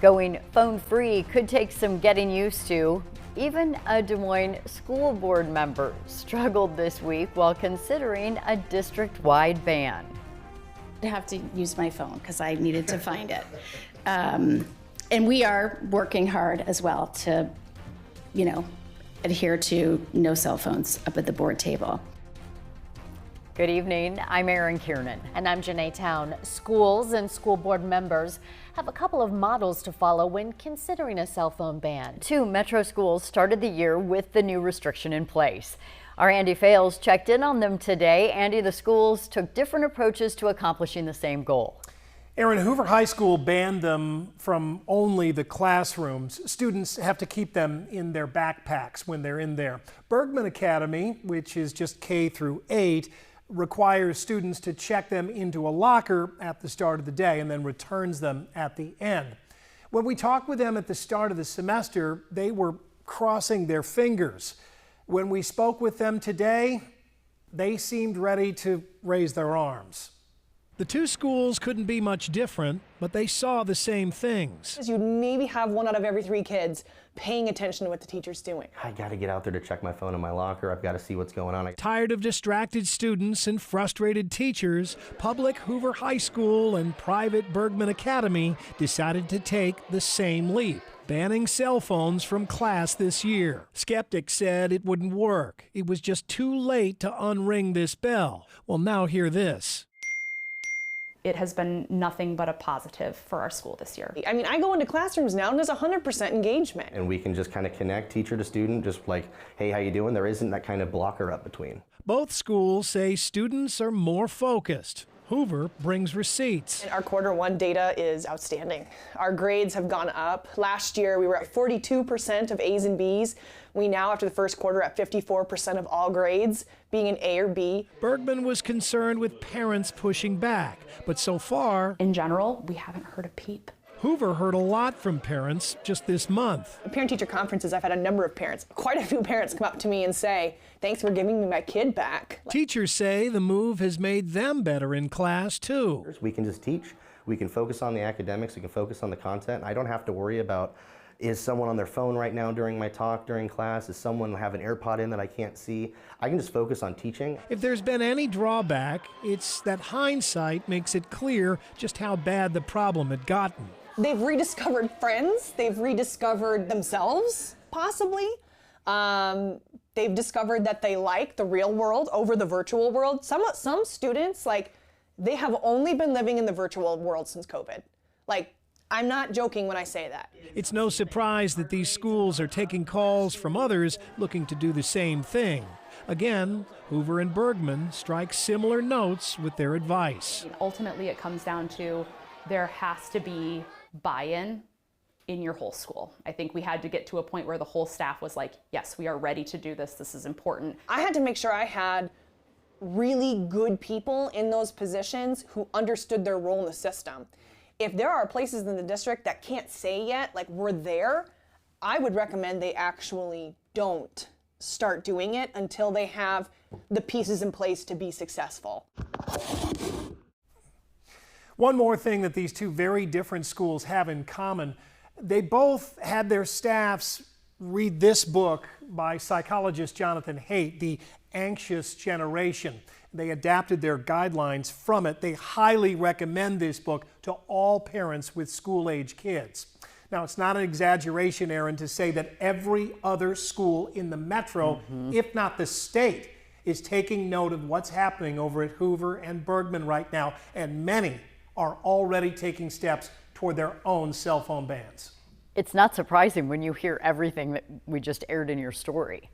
Going phone-free could take some getting used to. Even a Des Moines school board member struggled this week while considering a district-wide ban. I have to use my phone because I needed to find it. And we are working hard as well to, adhere to no cell phones up at the board table. Good evening, I'm Erin Kiernan. And I'm Janae Town. Schools and school board members have a couple of models to follow when considering a cell phone ban. 2 metro schools started the year with the new restriction in place. Our Andy Fales checked in on them today. Andy, the schools took different approaches to accomplishing the same goal. Aaron, Hoover High School banned them from only the classrooms. Students have to keep them in their backpacks when they're in there. Bergman Academy, which is just K through 8, requires students to check them into a locker at the start of the day and then returns them at the end. When we talked with them at the start of the semester, they were crossing their fingers. When we spoke with them today, they seemed ready to raise their arms. The 2 schools couldn't be much different, but they saw the same things. You'd maybe have 1 out of every 3 kids paying attention to what the teacher's doing. I got to get out there to check my phone in my locker. I've got to see what's going on. Tired of distracted students and frustrated teachers, public Hoover High School and private Bergman Academy decided to take the same leap, banning cell phones from class this year. Skeptics said it wouldn't work. It was just too late to unring this bell. Well, now hear this. It has been nothing but a positive for our school this year. I mean, I go into classrooms now and there's 100% engagement. And we can just kind of connect teacher to student, just like, hey, how you doing? There isn't that kind of blocker up between. Both schools say students are more focused. Hoover brings receipts. And our Q1 data is outstanding. Our grades have gone up. Last year we were at 42% of A's and B's. We now, after the first quarter, at 54% of all grades being an A or B. Bergman was concerned with parents pushing back, but so far, In general, we haven't heard a peep. Hoover heard a lot from parents just this month. At parent-teacher conferences, I've had a number of parents, quite a few parents come up to me and say, thanks for giving me my kid back. Teachers say the move has made them better in class, too. We can just teach. We can focus on the academics. We can focus on the content. I don't have to worry about, is someone on their phone right now during my talk, during class? Is someone have an AirPod in that I can't see? I can just focus on teaching. If there's been any drawback, it's that hindsight makes it clear just how bad the problem had gotten. They've rediscovered friends. They've rediscovered themselves, possibly. They've discovered that they like the real world over the virtual world. Some students, they have only been living in the virtual world since COVID. I'm not joking when I say that. It's no surprise that these schools are taking calls from others looking to do the same thing. Again, Hoover and Bergman strike similar notes with their advice. Ultimately, it comes down to there has to be buy-in in your whole school. I think we had to get to a point where the whole staff was like, yes, we are ready to do this. This is important. I had to make sure I had really good people in those positions who understood their role in the system. If there are places in the district that can't say yet, we're there, I would recommend they actually don't start doing it until they have the pieces in place to be successful. One more thing that these 2 very different schools have in common, they both had their staffs read this book by psychologist Jonathan Haidt, The Anxious Generation. They adapted their guidelines from it. They highly recommend this book to all parents with school-age kids. Now, it's not an exaggeration, Aaron, to say that every other school in the metro, if not the state, is taking note of what's happening over at Hoover and Bergman right now, and many are already taking steps toward their own cell phone bans. It's not surprising when you hear everything that we just aired in your story.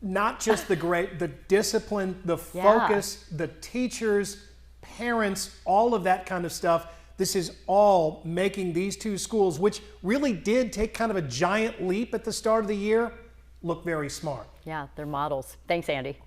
Not just the discipline, the focus, the teachers, parents, all of that kind of stuff. This is all making these 2 schools, which really did take kind of a giant leap at the start of the year, look very smart. Yeah, they're models. Thanks, Andy.